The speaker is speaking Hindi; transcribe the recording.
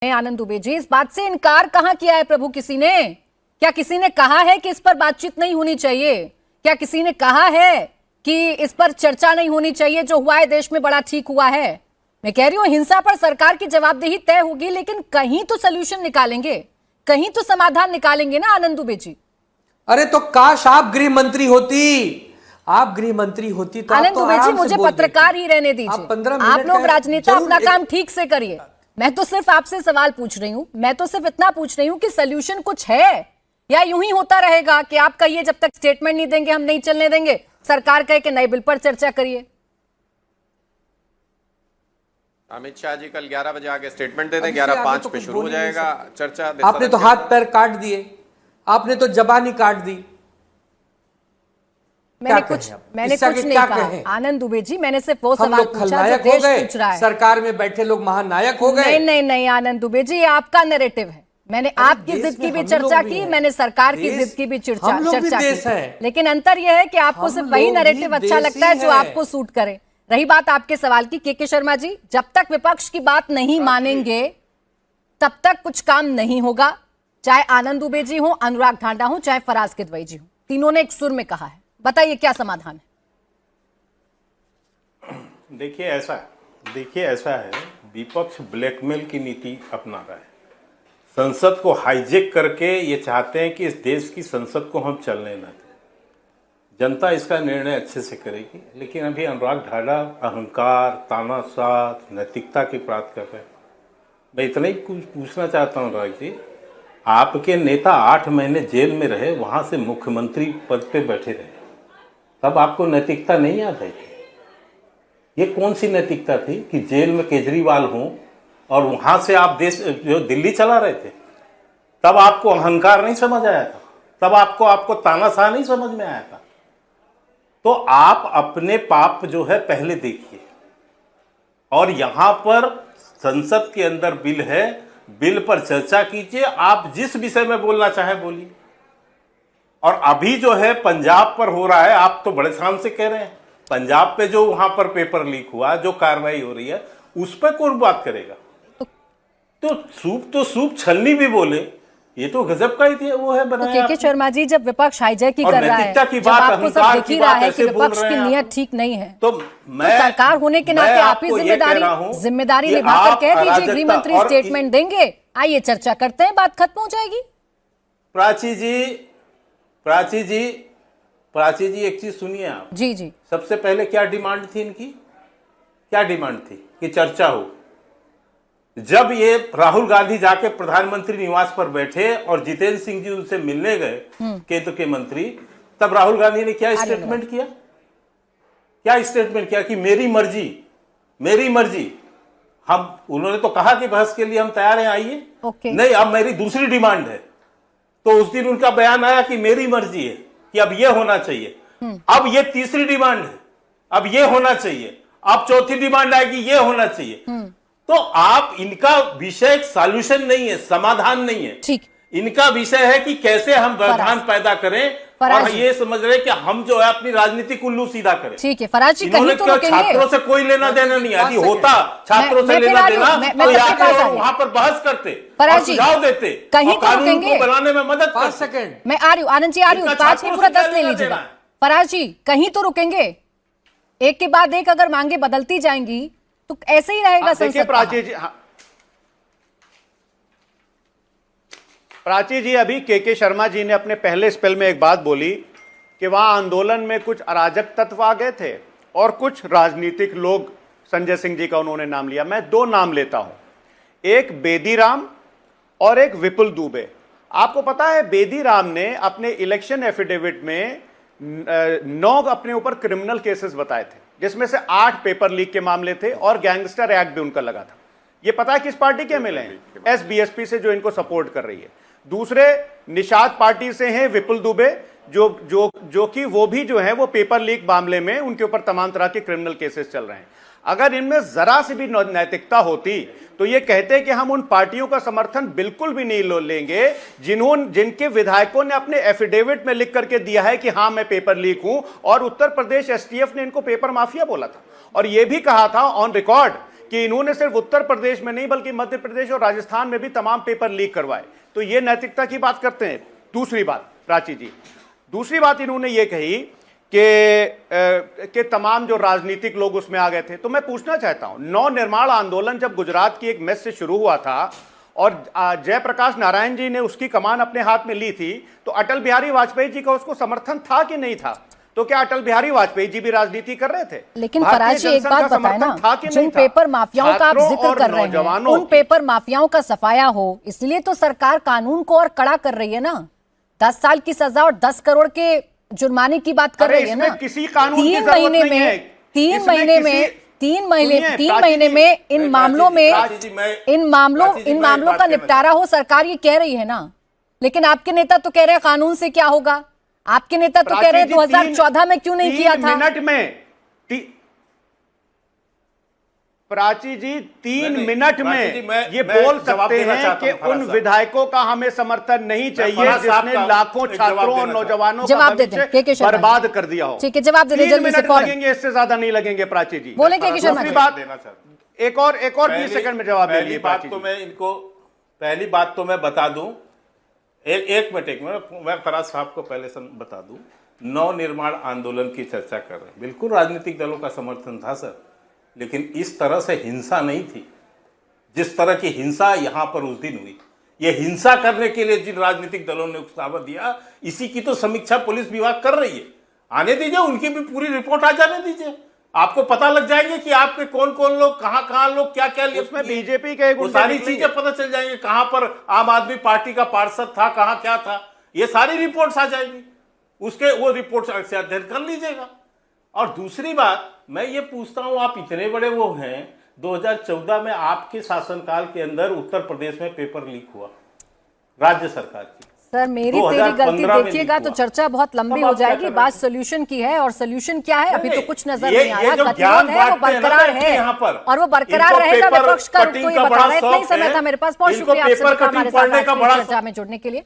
आनंद दुबे जी, इस बात से इनकार कहां किया है प्रभु किसी ने? क्या किसी ने कहा है कि इस पर बातचीत नहीं होनी चाहिए? क्या किसी ने कहा है कि इस पर चर्चा नहीं होनी चाहिए? जो हुआ है देश में बड़ा ठीक हुआ है। मैं कह रही हूं हिंसा पर सरकार की जवाबदेही तय होगी, लेकिन कहीं तो सोल्यूशन निकालेंगे, कहीं तो समाधान निकालेंगे ना आनंद दुबे जी। अरे तो काश आप गृह मंत्री होती, आप गृह मंत्री होती तो आनंद दुबे जी, मुझे पत्रकार ही रहने दीजिए। आप लोग राजनेता अपना काम ठीक से करिए। मैं तो सिर्फ आपसे सवाल पूछ रही हूं, मैं तो सिर्फ इतना पूछ रही हूं कि सोल्यूशन कुछ है या यूं ही होता रहेगा कि आप कहिए जब तक स्टेटमेंट नहीं देंगे हम नहीं चलने देंगे, सरकार कहे कि नए बिल पर चर्चा करिए। अमित शाह जी कल 11 बजे आगे स्टेटमेंट दे दें, 11:05 पे शुरू हो जाएगा चर्चा। आपने तो हाथ पैर काट दिए, आपने तो जबानी काट दी। मैंने कुछ नहीं कहा आनंद दुबे जी, मैंने सिर्फ वो सवाल पूछा जो देश पूछ रहा है। सरकार में बैठे लोग महानायक हो गए। नहीं आनंद दुबे जी, ये आपका नैरेटिव है। मैंने आपकी जिद की भी चर्चा की, मैंने सरकार की जिद की भी चर्चा की, लेकिन अंतर यह है कि आपको सिर्फ वही नैरेटिव अच्छा लगता है जो आपको सूट करे। रही बात आपके सवाल की, के शर्मा जी, जब तक विपक्ष की बात नहीं मानेंगे तब तक कुछ काम नहीं होगा। चाहे आनंद दुबे जी हो, अनुराग ढांडा हो, चाहे फराज किदवई जी हो, तीनों ने एक सुर में कहा है। बताइए क्या समाधान है? देखिए ऐसा है, विपक्ष ब्लैकमेल की नीति अपना रहा है। संसद को हाईजेक करके ये चाहते हैं कि इस देश की संसद को हम चलने न दें। जनता इसका निर्णय अच्छे से करेगी, लेकिन अभी अनुराग ढांडा अहंकार, तानाशाह, नैतिकता की बात कर रहे हैं। मैं इतना ही कुछ पूछना चाहता हूँ अनुराग जी, आपके नेता 8 महीने जेल में रहे, वहां से मुख्यमंत्री पद पे बैठे रहे, तब आपको नैतिकता नहीं याद आई? ये कौन सी नैतिकता थी कि जेल में केजरीवाल हों और वहां से आप देश जो दिल्ली चला रहे थे? तब आपको अहंकार नहीं समझ आया था, तब आपको तानाशाह नहीं समझ में आया था। तो आप अपने पाप जो है पहले देखिए। और यहां पर संसद के अंदर बिल है, बिल पर चर्चा कीजिए, आप जिस विषय में बोलना चाहे बोलिए। और अभी जो है पंजाब पर हो रहा है, आप तो बड़े शान से कह रहे हैं पंजाब पे जो वहां पर पेपर लीक हुआ, जो कार्रवाई हो रही है, उस पर कौन बात करेगा? तो सूप छलनी भी बोले, ये तो गजब का ही वो है बनाया। तो के शर्मा जी, जब विपक्ष हाईजैक ही कर रहा है, जब आपको सब दिख ही रहा है कि विपक्ष की नियत ठीक नहीं है, तो सरकार होने के नाते आप ही जिम्मेदारी निभाकर कह दीजिए गृह मंत्री स्टेटमेंट देंगे, आइए चर्चा करते हैं, बात खत्म हो जाएगी। प्राची जी एक चीज सुनिए आप। जी। सबसे पहले क्या डिमांड थी इनकी? क्या डिमांड थी? कि चर्चा हो। जब ये राहुल गांधी जाके प्रधानमंत्री निवास पर बैठे और जितेंद्र सिंह जी उनसे मिलने गए, केंद्र के मंत्री, तब राहुल गांधी ने क्या स्टेटमेंट किया? कि मेरी मर्जी। उन्होंने तो कहा कि बहस के लिए हम तैयार हैं, आइए। नहीं, अब मेरी दूसरी डिमांड है। तो उस दिन उनका बयान आया कि मेरी मर्जी है, कि अब ये होना चाहिए। अब ये तीसरी डिमांड है, अब ये होना चाहिए। अब चौथी डिमांड आएगी, ये होना चाहिए। तो आप, इनका विषय सॉल्यूशन नहीं है, समाधान नहीं है। ठीक, इनका विषय है कि कैसे हम व्यवधान पैदा करें और ये समझ रहे कि हम जो है अपनी राजनीति उल्लू सीधा करें। ठीक है फराज जी, कहीं तो छात्रों से कोई लेना देना नहीं। यदि होता छात्रों से लेना देना तो वहां पर बहस करते, सुझाव देते, कहीं तो रुकेंगे, बनाने में मदद कर सकें। मैं आ रही हूँ आनंद जी, आ रही हूँ, 5 नहीं पूरा 10 ले लीजिएगा। फराज जी, कहीं तो रुकेंगे? एक के बाद एक अगर मांगे बदलती जाएंगी तो ऐसे ही रहेगा संसद। प्राची जी, अभी के शर्मा जी ने अपने पहले स्पेल में एक बात बोली कि वहां आंदोलन में कुछ अराजक तत्व आ गए थे और कुछ राजनीतिक लोग, संजय सिंह जी का उन्होंने नाम लिया। मैं 2 नाम लेता हूं, एक बेदी राम और एक विपुल दुबे। आपको पता है बेदी राम ने अपने इलेक्शन एफिडेविट में 9 अपने ऊपर क्रिमिनल केसेस बताए थे, जिसमें से 8 पेपर लीक के मामले थे और गैंगस्टर एक्ट भी उनका लगा था। ये पता है किस पार्टी के एमएलए हैं? एसबीएसपी से, जो इनको सपोर्ट कर रही है। दूसरे निषाद पार्टी से हैं विपुल दुबे, जो कि वो भी जो है वो पेपर लीक मामले में उनके ऊपर तमाम तरह के क्रिमिनल केसेस चल रहे हैं। अगर इनमें जरा सी भी नैतिकता होती तो ये कहते कि हम उन पार्टियों का समर्थन बिल्कुल भी नहीं लेंगे जिनके विधायकों ने अपने एफिडेविट में लिख करके दिया है कि हां मैं पेपर लीक हूं, और उत्तर प्रदेश एसटीएफ ने इनको पेपर माफिया बोला था और यह भी कहा था ऑन रिकॉर्ड कि इन्होंने सिर्फ उत्तर प्रदेश में नहीं बल्कि मध्य प्रदेश और राजस्थान में भी तमाम पेपर लीक करवाए, तो ये नैतिकता की बात करते हैं। दूसरी बात प्राची जी, दूसरी बात इन्होंने ये कही कि तमाम जो राजनीतिक लोग उसमें आ गए थे। तो मैं पूछना चाहता हूं, नवनिर्माण आंदोलन जब गुजरात की एक मेस से शुरू हुआ था और जयप्रकाश नारायण जी ने उसकी कमान अपने हाथ में ली थी, तो अटल बिहारी वाजपेयी जी का उसको समर्थन था कि नहीं था? तो क्या अटल बिहारी वाजपेयी जी भी राजनीति कर रहे थे? लेकिन फराज जी एक बात बताए ना, जिन पेपर माफियाओं का आप जिक्र कर रहे हैं उन पेपर माफियाओं का सफाया हो, इसलिए तो सरकार कानून को और कड़ा कर रही है ना। 10 साल की सजा और 10 करोड़ के जुर्माने की बात कर रही है ना। किसी कानून की जरूरत नहीं है। 3 महीने में इन मामलों का निपटारा हो, सरकार ये कह रही है ना। लेकिन आपके नेता तो कह रहे हैं कानून से क्या होगा, आपके नेता तो कह रहे हैं 2014 में क्यों नहीं किया था? मिनट में प्राची जी 3 मिनट में ये बोल सकते हैं कि उन विधायकों का हमें समर्थन नहीं चाहिए जिसने लाखों छात्रों और नौजवानों का भविष्य बर्बाद कर दिया हो। ठीक है, जवाब दे दीजिए जल्दी से। लगेंगे, इससे ज्यादा नहीं लगेंगे प्राची जी। बोले के शर्मा जी बात एक और 20 सेकंड में जवाब दे लीजिए। पहली बात तो मैं बता दूं, एक मिनट मैं फराज साहब को पहले बता दूं, नवनिर्माण आंदोलन की चर्चा कर रहे हैं। बिल्कुल राजनीतिक दलों का समर्थन था सर, लेकिन इस तरह से हिंसा नहीं थी जिस तरह की हिंसा यहां पर उस दिन हुई। ये हिंसा करने के लिए जिन राजनीतिक दलों ने उकसावा दिया, इसी की तो समीक्षा पुलिस विभाग कर रही है। आने दीजिए, उनकी भी पूरी रिपोर्ट आ जाने दीजिए, आपको पता लग जाएंगे कि आपके कौन कौन लोग कहां लोग क्या क्या लिए। उसमें बीजेपी के वो सारी चीजें पता चल जाएंगे, कहां पर आम आदमी पार्टी का पार्षद था, कहां क्या था, ये सारी रिपोर्ट्स आ जाएंगी। उसके वो रिपोर्ट से अध्ययन कर लीजिएगा। और दूसरी बात मैं ये पूछता हूं, आप इतने बड़े वो हैं, 2014 में आपके शासनकाल के अंदर उत्तर प्रदेश में पेपर लीक हुआ राज्य सरकार की। सर मेरी तेरी गलती देखिएगा तो चर्चा बहुत लंबी हो जाएगी। बात सोल्यूशन की है, और सोल्यूशन क्या है अभी तो कुछ नजर नहीं आया। गतिरोध है वो बरकरार है और वो बरकरार रहेगा। विपक्ष का तो ये बता रहा है। इतना ही समय था मेरे पास। बहुत शुक्रिया आप सभी का हमारे साथ चर्चा में जुड़ने के लिए।